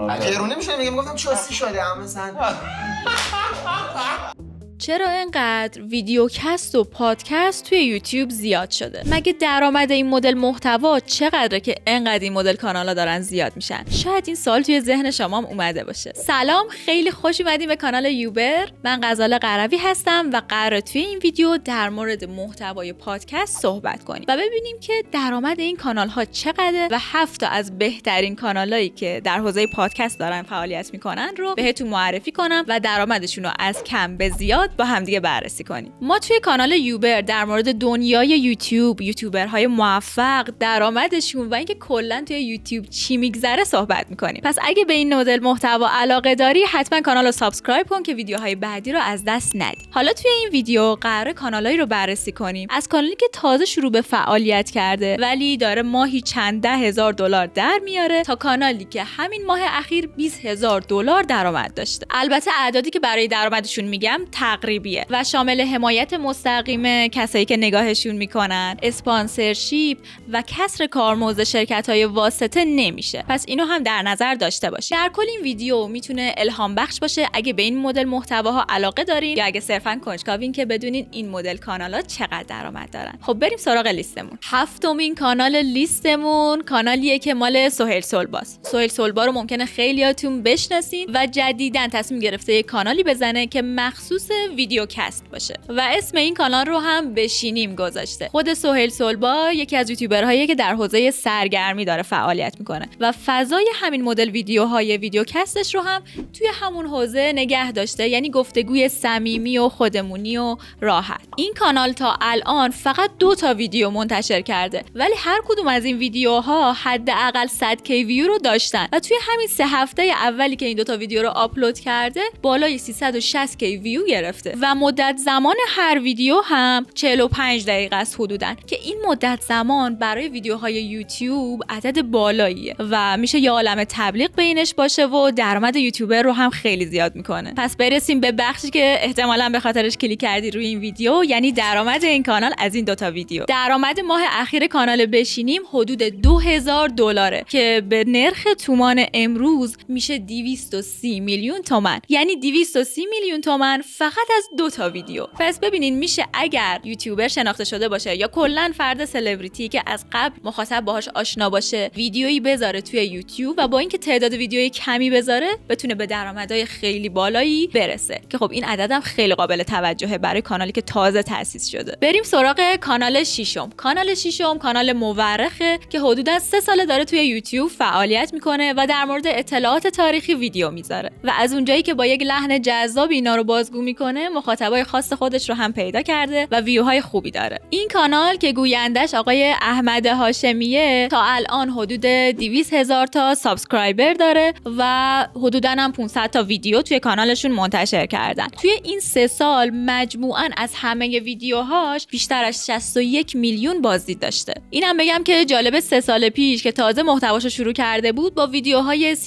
گرونه میشه میگفتم چاسی شده مثلا. چرا اینقدر ویدیوکست و پادکست توی یوتیوب زیاد شده؟ مگه درآمد این مدل محتوا چقدره که اینقدر این مدل کانالا دارن زیاد میشن؟ شاید این سوال توی ذهن شما هم اومده باشه. سلام، خیلی خوش اومدین به کانال یوبر. من غزاله قروی هستم و قراره توی این ویدیو در مورد محتوای پادکست صحبت کنیم و ببینیم که درآمد این کانال ها چقدره و 7 تا از بهترین کانالایی که در حوزه پادکست دارن فعالیت میکنن رو بهتون معرفی کنم و درآمدشون رو از کم به زیاد با هم دیگه بررسی کنیم. ما توی کانال یوبر در مورد دنیای یوتیوبرهای موفق، درآمدشون و اینکه کلا توی یوتیوب چی میگذره صحبت میکنیم. پس اگه به این مدل محتوا علاقه داری حتما کانال رو سابسکرایب کن که ویدیوهای بعدی رو از دست ندی. حالا توی این ویدیو قراره کانالایی رو بررسی کنیم، از کانالی که تازه شروع به فعالیت کرده ولی داره ماهی چند ده هزار دلار در میاره تا کانالی که همین ماه اخیر 20,000 دلار درآمد داشته. البته اعدادی که برای درآمدشون میگم تقریبیه و شامل حمایت مستقیم کسایی که نگاهشون میکنن، اسپانسرشیپ و کسر کارمزد شرکت‌های واسطه نمیشه. پس اینو هم در نظر داشته باشید. در کل این ویدیو میتونه الهام بخش باشه اگه به این مدل محتواها علاقه دارین یا اگه صرفاً کنجکاوین که بدونین این مدل کانال‌ها چقدر درآمد دارن. خب بریم سراغ لیستمون. هفتمین کانال لیستمون کانالیه که مال سهیل سلباست. سهیل سلبا رو ممکنه خیلیاتون بشناسین و جدیداً تصمیم گرفته یک کانالی بزنه که مخصوص ویدیوکست باشه و اسم این کانال رو هم بشینیم گذاشته. خود سهیل سلبا یکی از یوتیوبرهاییه که در حوزه سرگرمی داره فعالیت میکنه و فضای همین مدل ویدیوهای ویدیوکستش رو هم توی همون حوزه نگه داشته، یعنی گفتگوی صمیمی و خودمونی و راحت. این کانال تا الان فقط 2 تا ویدیو منتشر کرده ولی هر کدوم از این ویدیوها حداقل 100K ویو رو داشتن و توی همین 3 هفته اولی که این 2 تا ویدیو رو آپلود کرده بالای 360K ویو گرفته و مدت زمان هر ویدیو هم 45 دقیقه است حدوداً که این مدت زمان برای ویدیوهای یوتیوب عدد بالاییه و میشه یه عالمه تبلیغ بینش باشه و درآمد یوتیوبر رو هم خیلی زیاد میکنه. پس برسیم به بخشی که احتمالاً به خاطرش کلیک کردی روی این ویدیو، یعنی درآمد این کانال از این 2 تا ویدیو. درآمد ماه اخیر کانال بشینیم حدود 2000 دلاره که به نرخ تومان امروز میشه 230 میلیون تومان، یعنی 230 میلیون تومان فقط از 2 تا ویدیو. پس ببینین میشه اگر یوتیوبر شناخته شده باشه یا کلا فرد سلبریتی که از قبل مخاطب باهاش آشنا باشه ویدیویی بذاره توی یوتیوب و با اینکه تعداد ویدیوی کمی بذاره بتونه به درآمدهای خیلی بالایی برسه که خب این عددم خیلی قابل توجهه برای کانالی که تازه تأسیس شده. بریم سراغ کانال ششم. کانال ششم کانال مورخه که حدوداً 3 ساله داره توی یوتیوب فعالیت میکنه و در مورد اطلاعات تاریخی ویدیو میذاره و از اونجایی که با یک لحن جذاب اینا رو بازگو میکنه مخاطبای خاص خودش رو هم پیدا کرده و ویوهای خوبی داره. این کانال که گویندش آقای احمد هاشمیه تا الان حدود 200,000 تا سابسکرایبر داره و حدوداً هم 500 تا ویدیو توی کانالشون منتشر کردن. توی این 3 سال مجموعاً از همه ویدیوهاش بیشتر از 61 میلیون بازدید داشته. اینم بگم که جالب 3 سال پیش که تازه محتواشو شروع کرده بود با ویدیوهای 13-14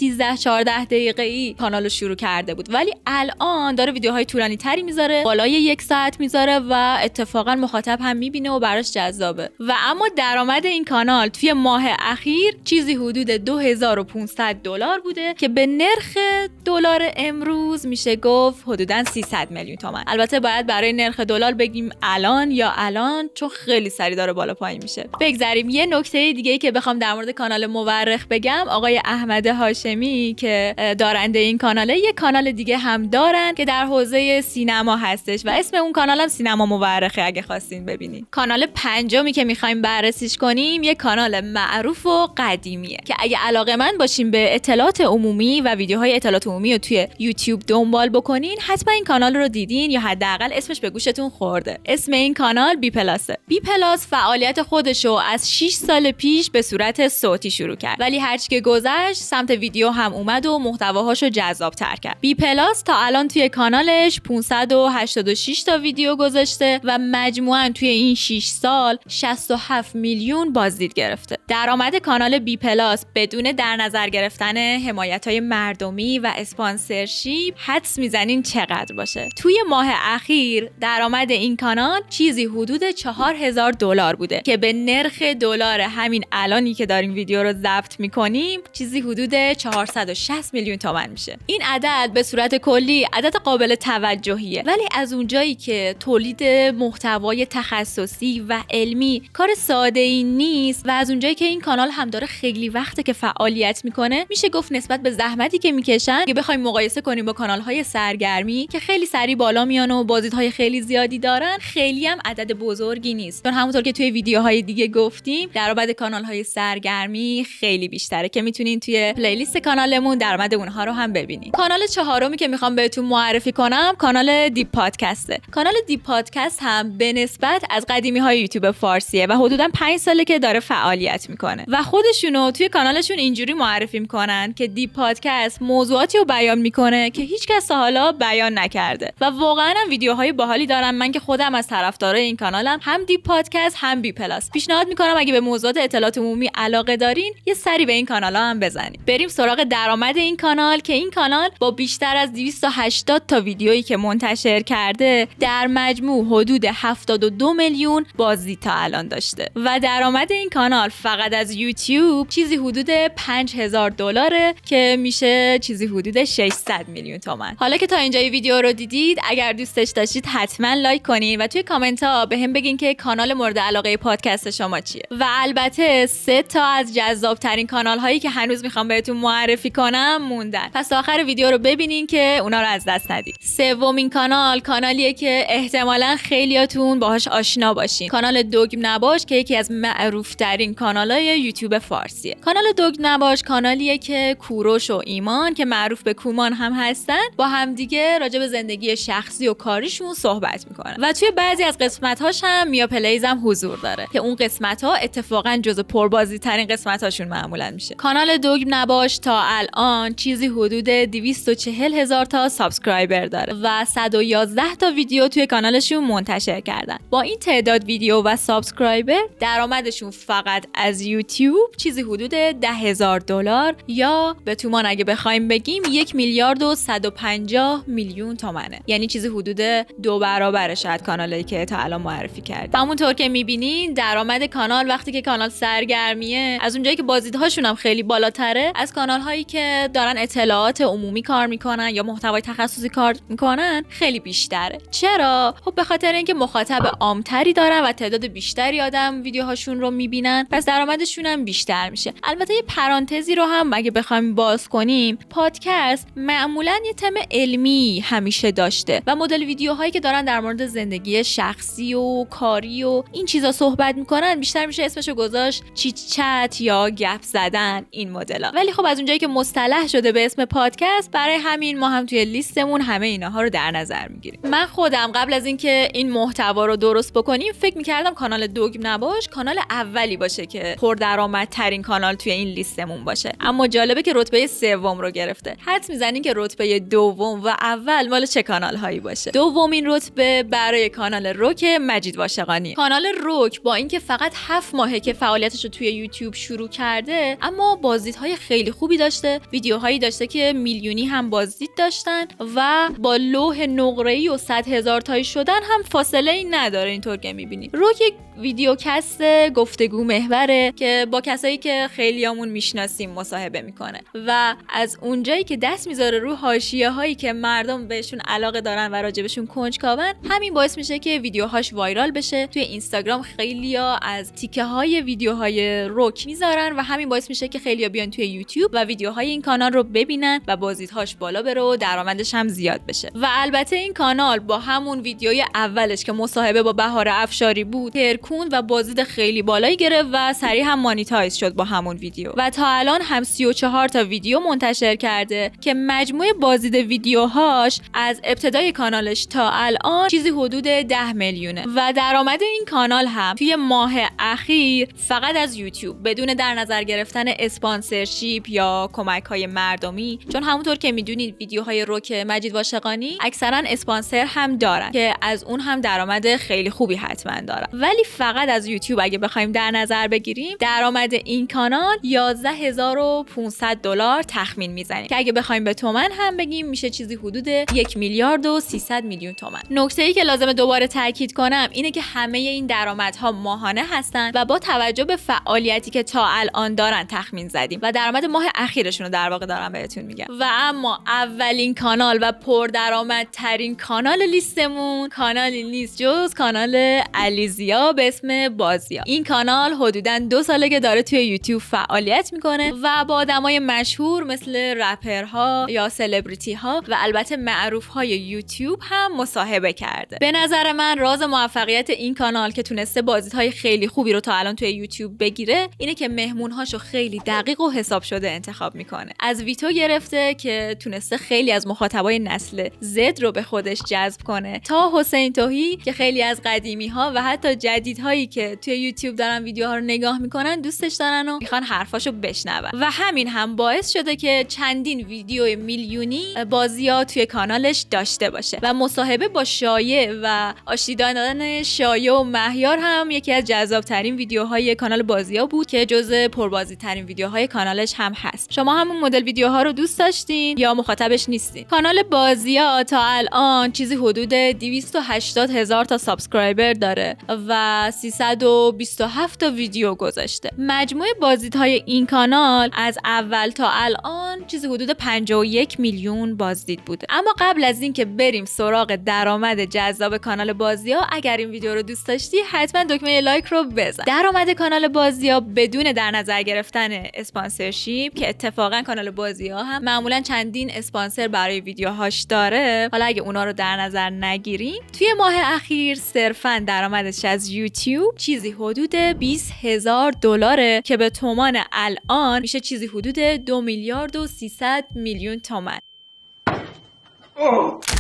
دقیقه‌ای کانالو شروع کرده بود ولی الان داره ویدیوهای طولانی تری میذاره، بالای 1 ساعت میذاره و اتفاقا مخاطب هم میبینه و براش جذابه. و اما درآمد این کانال توی ماه اخیر چیزی حدود 2500 دلار بوده که به نرخ دلار امروز میشه گفت حدوداً 300 میلیون تومان. البته باید برای نرخ دلار بگیم الان چون خیلی سریع داره بالا پایین میشه. بگذریم. یه نکته دیگه‌ای که بخوام در مورد کانال مورخ بگم، آقای احمد هاشمی که دارنده این کاناله یه کانال دیگه هم دارن که در حوزه سینما هستش و اسم اون کانال هم سینما مورخه اگه خواستین ببینین. کانال پنجمی که میخوایم بررسیش کنیم یه کانال معروف و قدیمیه که اگه علاقه‌مند باشین به اطلاعات عمومی و ویدیوهای اطلاعات عمومی رو توی یوتیوب دنبال بکنین حتما این کانال رو دیدین یا حداقل اسمش به گوشتون خورده. اسم این کانال بی پلاسه. بی پلاس فعالیت خودشو از 6 سال پیش به صورت صوتی شروع کرد ولی هرچی که گذشت سمت ویدیو هم اومد و محتواهاشو جذاب‌تر کرد. بی پلاس تا الان توی کانالش 186 تا ویدیو گذاشته و مجموعاً توی این 6 سال 67 میلیون بازدید گرفته. درآمد کانال بی پلاس بدون در نظر گرفتن حمایت‌های مردمی و اسپانسرشیپ حدس میزنین چقدر باشه؟ توی ماه اخیر درآمد این کانال چیزی حدود $4000 بوده که به نرخ دلار همین الانی که داریم ویدیو رو ضبط میکنیم چیزی حدود 460 میلیون تومان میشه. این عدد به صورت کلی عدد قابل توجهیه، ولی از اونجایی که تولید محتوای تخصصی و علمی کار ساده ای نیست و از اونجایی که این کانال هم داره خیلی وقته که فعالیت میکنه، میشه گفت نسبت به زحمتی که میکشن که بخوایم مقایسه کنیم با کانال‌های سرگرمی که خیلی سریع بالا میان و بازدیدهای خیلی زیادی دارن، خیلی هم عدد بزرگی نیست. چون همونطور که توی ویدیوهای دیگه گفتیم درآمد کانال‌های سرگرمی خیلی بیشتره که میتونین توی پلیلیست کانالمون درآمد اونها رو هم ببینین. کانال چهارمی که میخوام بهتون معرفی کنم کانال دیپ پادکسته. کانال دیپ پادکست هم به نسبت از قدیمی‌های یوتیوب فارسیه و حدوداً 5 ساله که داره فعالیت میکنه و خودشونو توی کانالشون اینجوری معرفی میکنن که دیپ پادکست موضوعاتی رو بیان میکنه که هیچ کس تا حالا بیان نکرده و واقعاً هم ویدیوهای باحالی دارن. من که خودم از طرفدارای این کانالم، هم دیپ پادکست هم بی پلاس. پیشنهاد میکنم اگه به موضوعات اطلاعات عمومی علاقه دارین یه سری به این کانال‌ها هم بزنید. بریم سراغ درآمد این کانال که این کانال با بیشتر از 280 تا ویدیویی که منتشر کرده در مجموع حدود 72 میلیون بازدید تا الان داشته و درآمد این کانال فقط از یوتیوب چیزی حدود $5000 که میشه چیزی حدود 600 میلیون تومان. حالا که تا اینجای ویدیو رو دیدید، اگر دوستش داشتید حتما لایک کنین و توی کامنت ها بهم بگین که کانال مورد علاقه پادکست شما چیه. و البته 3 تا از جذاب ترین کانال هایی که هنوز میخوام بهتون معرفی کنم موندن، پس آخر ویدیو رو ببینین که اونا رو از دست ندید. سومین کانال کانالیه که احتمالاً خیلیاتون باهاش آشنا باشین، کانال دوگ نباش که یکی از معروف ترین کانالای یوتیوب فارسیه. کانال دوگ نباش کانالیه که کوروش و ایمان که معروف به کومان هم هستن با همدیگه راجع به زندگی شخصی و کاریشون صحبت میکنن و توی بعضی از قسمت‌هاش هم میا پلیز هم حضور داره که اون قسمت‌ها اتفاقاً جزو پربازی ترین قسمت‌هاشون معمولاً میشه. کانال دوگ نباش تا الان چیزی حدود 240,000 تا سابسکرایبر داره و 111 تا ویدیو توی کانالشون منتشر کردن. با این تعداد ویدیو و سابسکرایبر درآمدشون فقط از یوتیوب چیزی حدود $10,000 یا به تومان اگه بخوایم بگیم 1,150 میلیون تومانه، یعنی چیزی حدود 2 برابر شاید کانالی که تا الان معرفی کردیم. همونطور که میبینین درآمد کانال وقتی که کانال سرگرمیه از اونجایی که بازدیدهاشون هم خیلی بالاتره از کانال هایی که دارن اطلاعات عمومی کار میکنن یا محتوای تخصصی کار میکنن خیلی بیشتره. چرا؟ خب به خاطر اینکه مخاطب عامتری دارن و تعداد بیشتری آدم ویدیوهاشون رو میبینن، پس درآمدشون هم بیشتر میشه. البته یه پرانتزی رو هم اگه بخوایم باز کنیم، پادکست معمولا یه تم علمی همیشه داشته و مدل ویدیوهایی که دارن در مورد زندگی شخصی و کاری و این چیزا صحبت میکنن بیشتر میشه اسمشو گذاشت چیت چت یا گپ زدن این مدل‌ها. ولی خب از اونجایی که مصطلح شده به اسم پادکست، برای همین ما هم توی لیستمون همه اینها رو در نظر میگیریم. من خودم قبل از اینکه این محتوا رو درست بکنیم فکر میکردم کانال دوگ نباش کانال اولی باشه که پردرآمدترین کانال توی این لیستمون باشه، اما جالبه که رتبه سوم رو گرفته. حدس میزنین که رتبه دوم و اول مال چه کانال هایی باشه؟ دومین رتبه برای کانال روک مجید واشقانی. کانال روک با اینکه فقط 7 ماهه که فعالیتش رو توی یوتیوب شروع کرده، اما بازدیدهای خیلی خوبی داشته، ویدیوهایی داشته که میلیونی هم بازدید داشتن و با لوح نقره‌ای و 100,000 تایی شدن هم فاصله ای نداره. اینطور که می‌بینید روک یک ویدیوکست گفتگو محوره که با کسایی که خیلیامون میشناسیم مصاحبه میکنه و از اونجایی که دست میذاره رو حاشیه‌هایی که مردم بهشون علاقه دارن و راجبشون کنجکاون، همین باعث میشه که ویدیوهاش وایرال بشه. توی اینستاگرام خیلیا از تیکه های ویدیوهای روک میذارن و همین باعث میشه که خیلیا بیان توی یوتیوب و ویدیوهای این کانال رو ببینن و بازدیدهاش بالا بره و درآمدش هم زیاد بشه. و البته این کانال با همون ویدیوی اولش که مصاحبه با بهار افشاری بود، تکون و بازدید خیلی بالایی گرفت و سریع هم مانیتایز شد با همون ویدیو و تا الان هم 34 تا ویدیو منتشر کرده که مجموع بازدید ویدیوهاش از ابتدای کانالش تا الان چیزی حدود 10 میلیونه و درآمد این کانال هم توی ماه اخیر فقط از یوتیوب بدون در نظر گرفتن اسپانسرشیپ یا کمک‌های مردمی، چون همونطور که میدونید ویدیوهای رک مجید واشقانی اکثرا اسپانسر هم دارن که از اون هم درآمد خیلی خوبی حتما دارن، ولی فقط از یوتیوب اگه بخوایم در نظر بگیریم درآمد این کانال 11500 دلار تخمین میزنیم که اگه بخوایم به تومن هم بگیم میشه چیزی حدود 1 میلیارد و 300 میلیون تومن. نکته‌ای که لازمه دوباره تاکید کنم اینه که همه این درآمدها ماهانه هستن و با توجه به فعالیتی که تا الان دارن تخمین زدیم و درآمد ماه اخیرشون رو در واقع دارم بهتون میگم. و اما اولین کانال و پردرآمدترین کانال لیستمون کانالی نیست جز کانال علیزیا به اسم بازیا. این کانال حدوداً 2 ساله که داره توی یوتیوب فعالیت میکنه و با آدمای مشهور مثل رپرها یا سلبریتی ها و البته معروف های یوتیوب هم مصاحبه کرده. به نظر من راز موفقیت این کانال که تونسته بازدیدهای خیلی خوبی رو تا الان توی یوتیوب بگیره اینه که مهمونهاشو خیلی دقیق و حساب شده انتخاب میکنه. از ویتو گرفته که تونسته خیلی از مخاطبای نسل زد رو به خودش جذب کنه تا حسین توهی که خیلی از قدیمی ها و حتی جدیدهایی که توی یوتیوب دارن ویدیوها رو نگاه میکنن دوستش دارن و میخوان حرفاشو بشنون و همین هم باعث شده که چندین ویدیو میلیونی بازیا توی کانالش داشته باشه و مصاحبه با شایع و آشتی دادن شایع و مهیار هم یکی از جذابترین ویدیوهای کانال بازیا بود که جزو پربازدیدترین ویدیوهای کانالش هم هست. شما همون مدل ویدیوها رو دوست داشتین یا مخاطبش نیستین؟ کانال بازیا تا الان چیزی حدود 280,000 تا سابسکرایبر داره و 327 تا ویدیو گذاشته. مجموع بازدیدهای این کانال از اول تا الان چیزی حدود 51 میلیون بازدید بوده. اما قبل از اینکه بریم سراغ درآمد جذاب کانال بازیا، اگر این ویدیو رو دوست داشتی حتما دکمه لایک رو بزن. درآمد کانال بازیا بدون در نظر گرفتن اسپانسرشیپ که اتفاقا کانال بازیا هم معمولا چندین اسپانسر برای ویدیوهاش داره، حالا اگه اونا رو در نظر نگیریم توی ماه اخیر صرفا درآمدش از یوتیوب چیزی حدود 20,000 دلاره که به تومان الان میشه چیزی حدود 2 میلیارد و 300 میلیون تومان.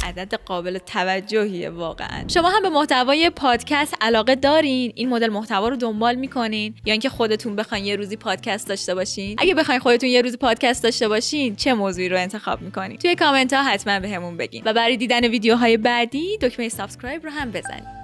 عدد قابل توجهیه واقعا. شما هم به محتوای پادکست علاقه دارین؟ این مدل محتوا رو دنبال میکنین یا اینکه خودتون بخواین یه روزی پادکست داشته باشین؟ اگه بخواین خودتون یه روزی پادکست داشته باشین چه موضوعی رو انتخاب میکنین؟ توی کامنت ها حتما بهمون بگین و برای دیدن ویدیوهای بعدی دکمه سابسکرایب رو هم بزنید.